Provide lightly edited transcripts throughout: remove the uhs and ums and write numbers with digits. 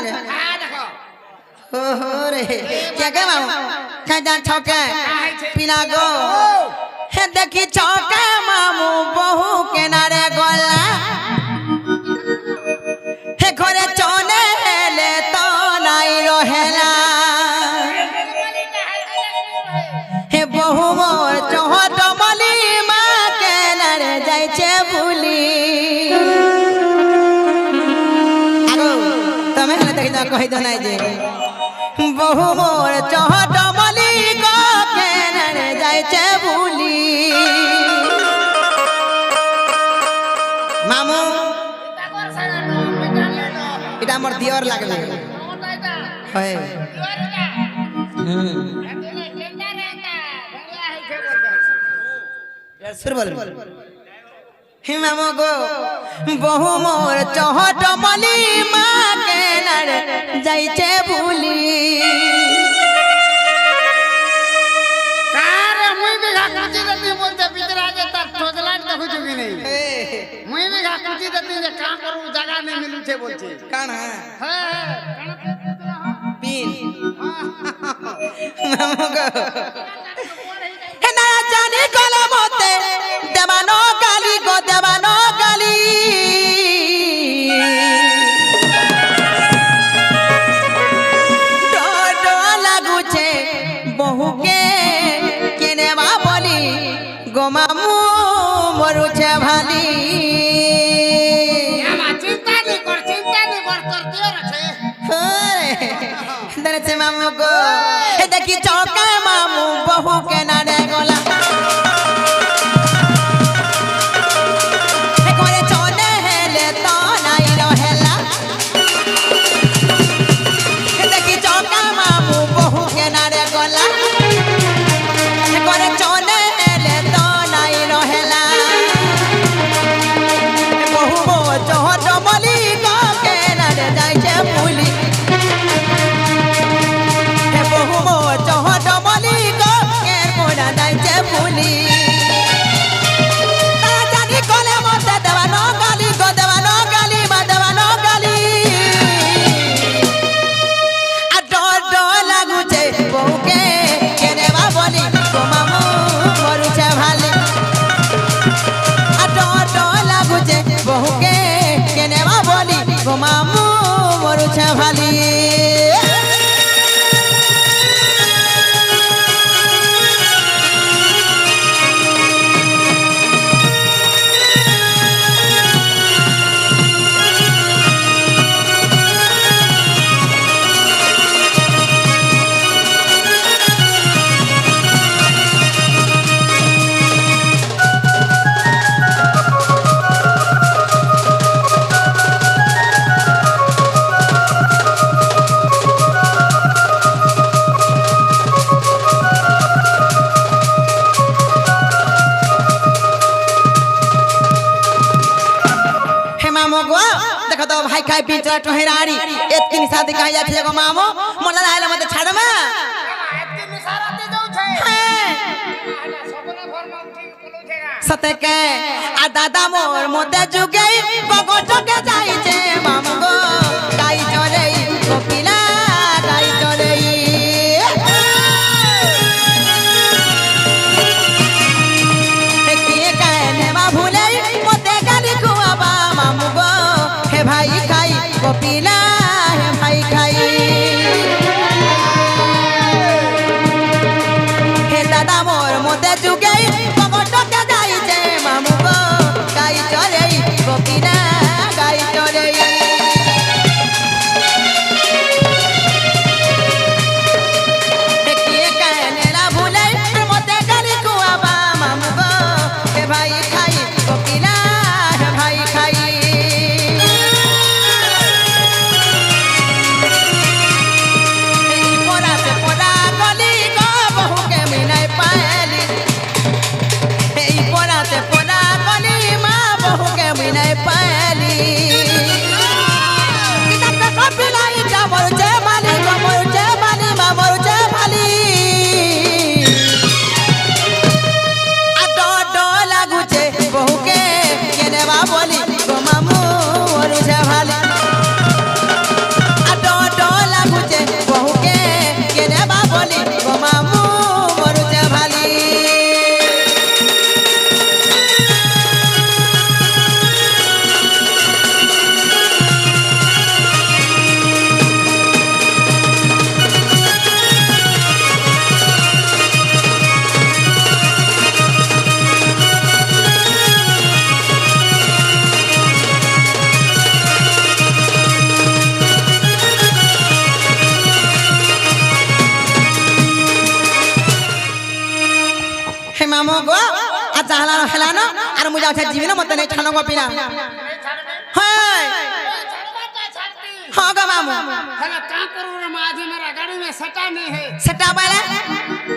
संगे हो रे क्या के मामू खाजा छौके पिना गो हे देखी छौके मामू बहु के नारे गोला हे घरे चने ले तो नाई रहेला हे बहु मोर चहट मली माँ के नारे जाय छे भूली आगो तमे हले देखि जा कहि दो नाई जे बहु मोर चहट मली को के नारे जाय छे भूली मामू এটা আমার দিওর লাগবে হয় সুর বল হে মামু গো বহু মোর চহট মলি মা কে নার যাইছে ভুলি কার মুই বিঘা কুচি দতি বলতে ভিতরে আগে তার ঠোজলাট দেখু চুকি নেই মুই বিঘা কুচি দতি যে কাম করু জায়গা নেই মিলুছে বলছে কাণ হ্যাঁ পিন মামু গো হে না জানি গলা মতে দেবানো গালি গো দেবানো গালি ডো লাগুছে বহুকে কেনেবা বলি গো মামু মরুছে ভালি আমার চিন্তা নি কর তোর দিওর আছে দরছে মামু গো হে দেখি চৌকা মামু বহু के नारे गोला हे कोरे चोने हेले तो नाई रहेला हे देखी चौका मामू बहु के नारे गोला हे कोरे चोने हेले तो नाई रहेला हे बहु मो चहट मली को के नारे जाय छे भूली हे बहु मो चहट मली को के मोरा जाय छे भूली ता जानी कोले मते देवानो गाली गो देवानो गाली मा देवानो गाली आ डो लागुचे बहुके केनेवा बोली गो मामू मरुचे भाली आ डो लागुचे बहुके केनेवा बोली गो मामू मरुचे भाली देखो तो भाई खाई पी चला टोहराड़ी एतकी निशादी कहीं जाती है गो मामू मोला लायला मत छाड़ में এতকে নিসারাতে যাও છે সপনা ভর মা উঠি বলুছেগা सते के आ दादा मोर मोते जुगे बगो जगे जाई छे मामू गो गाई चले कोकिला गाई चले के कहने मा भूले मोते गाली खुआबा मामू गो हे भाई खाई कोकिला हे भाई खाई हे दादा मोर मोते जुगे बगो जगे जाई छे मामू गो गाई चले कोकिला गाई चले के कहने ना भूले मोते गाली खुआबा मामू गो हे भाई खाई कोकिला हे भाई खाई पोरा से पोरा गली गो बहु के मिलाई पायली पोरा से पोरा गली माँ बहु के मिलाई पायली कपिलाई जा मरुचे भाली गो मरुचे भाली माँ मरुचे भाली आ डो लागुचे बहु के केनेवा बोली गो मामू मरुचे भाली आ डो আছে জীবনে মত নেই ছানো গো পিলা नहीं छाड़बे হ্যাঁ छाड़बे तो छाड़ती হ্যাঁ গো মামু हेला का करू रे माजी मेरा गाड़ी में सटा नहीं है সেটা বাইলে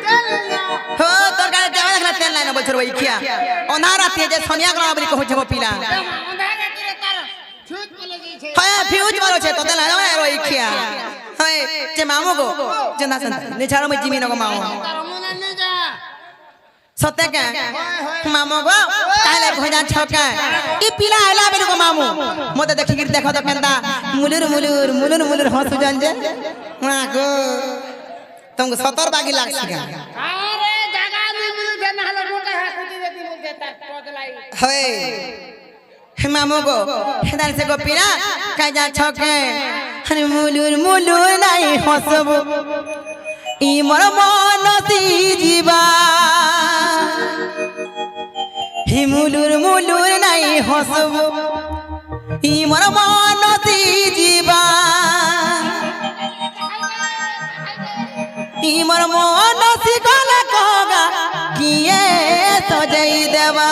चल लो হো তোর গাড়ি যাবে দেখলা তেল নাই না বলছর ওই খিয়া অনার রাতে যে সোনিয়া গ্রাম বলি কহছে গো পিলা अंधा के तेरे तार छूट चले गई छे হ্যাঁ ফিউজ মারো ছে তো তেল নাই না ওই খিয়া হ্যাঁ যে মামু গো যে না নে ছাড়ো মই জিমি নগো মামু तार मुना नहीं जा সত্যি কে মামু গো কালে ভজা ছকা কি পিলা আইলা বের গো মামু মতে দেখি গির দেখো তো কেনতা মুলুর মুলুর মুলুর মুলুর হসু জান যে মা গো तुमको 70 बागी लागसी का अरे जगह नहीं मिल देना हलो रोटे है कुछ देती मुझे देता टोदलाई हे मामू गो हेदार से गो पीरा काजा छके हरे मुलुर मुलुर नाही हसबो इ मोर मनसी जीवा हि मुलुर मुलुर नाही हसबो इ मोर मनसी जीवा इ मोर मनसी गला कगा किए सजई देवा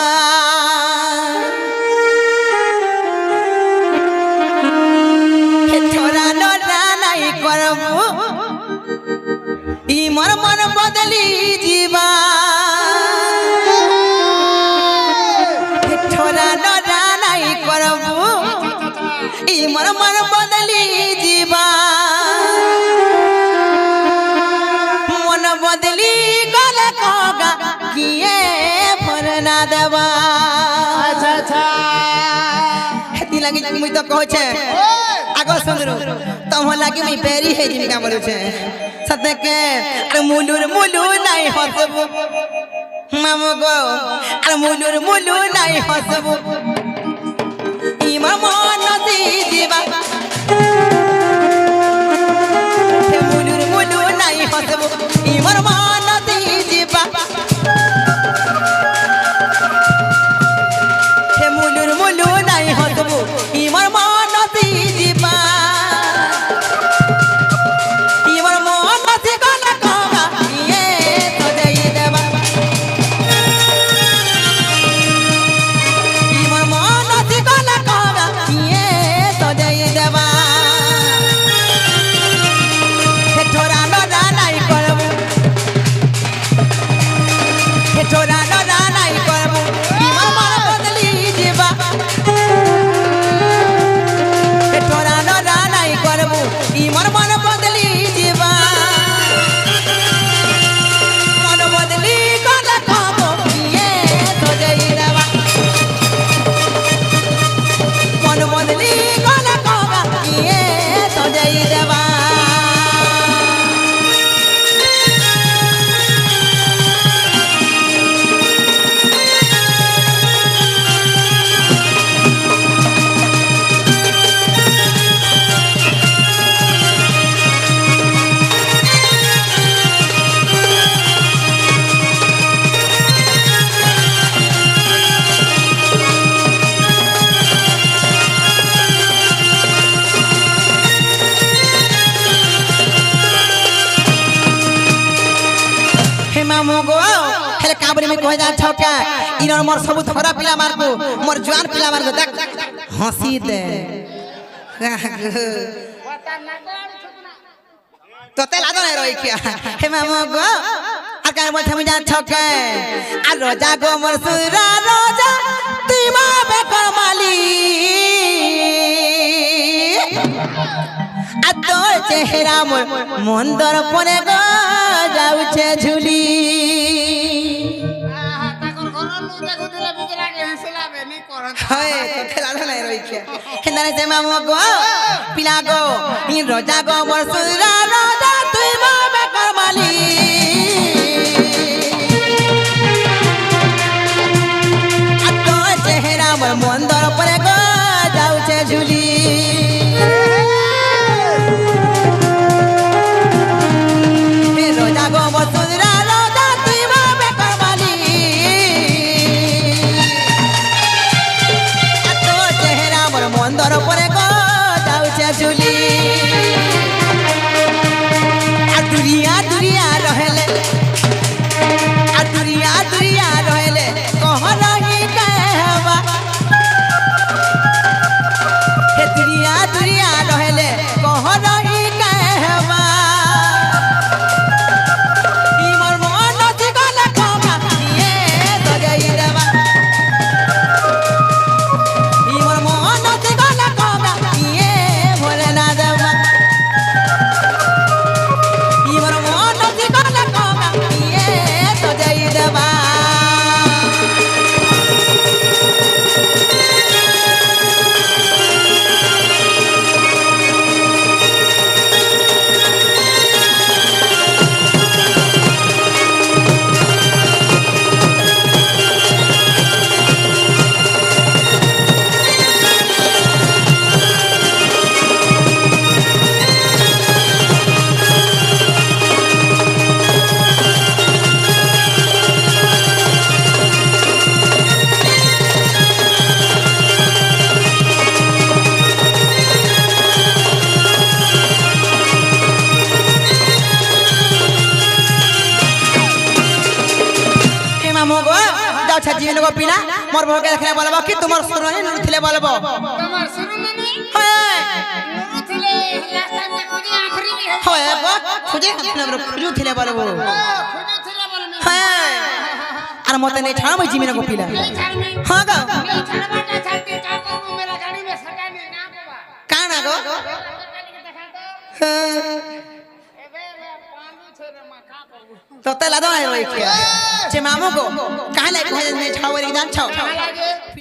छोरा लड़ा नहीं करबू इ मोर मन बदली जीवा छोरा लड़ा नहीं करबू इ मोर मन बदली जीवा मन बदली गले कगा किए फरना देवा अच्छा अच्छा हेती लगी मुई तो कहै छे आगो सुनरो तम लागी मैं पेरी है जिनका बोले छे सत्य के अरे मुलुर मुलुर नहीं हसबो मामू गो अरे मुलुर मुलुर नहीं हसबो ई मन सी जीवा हे मुलुर मुलुर नहीं हसबो ई मन सी जीवा हे मुलुर मुलुर नहीं हसबो ई मन सी जीवा मामू गो हेले काबरी में कह जा छका इनर मोर सब थोड़ा पिला मार को मोर जवान पिला मार को देख हंसी दे तो ते लादो नहीं रोई क्या हे मामू गो आकार मोर थम जा छका आ रोजा गो मोर सुरा रोजा तीमा बे कमाली आ तोर चेहरा मोर मंदर पने गो जाउछे झुली ताकर घर नु देखो दिले बिजला के हंसला बे नहीं करन हाय तो खेला नहीं रही क्या हेंदाने से मामू गो पिला गो इन रोजा गो मोर सुरा रोजा तुई माबे करमाली आ तो चेहरा मोर मंदर परे गो जाउछे झुली रोजा गो मोर सुरा रोजा तुई माबे करमाली आ तो चेहरा मोर मंदर परे गो जाउछे झुली आ दुरिया दुरिया रहेले आ दुरिया दुरिया रहेले कह रही कहवा কছে জীবন গো পিলা মোর বউকে দেখলে বলবো কি তোমার শুরু নুরু থিলে বলবো তোমার শুরু মানে হ্যাঁ নুরু ছিলে লাস্ট টাইম খুঁজে আখরি হ্যাঁ গো খুঁজে না খুঁজু থিলে বলবো খুঁজে ছিলে বলবি হ্যাঁ আর মতে নেই ছাড় মই জীবন গো পিলা এই ছাড়মি হ্যাঁ গো এই ছাড়বাটা ছাড়তে কা করব মেরা গাড়ি মে সকা নে না বাবা কানা গো দেখা তো হ্যাঁ। এবে পালু ছেড়ে মা কা করব तो तेला दो है रोई के जे मामू को कहां ले कहे ने छावरी जान छाव লাগে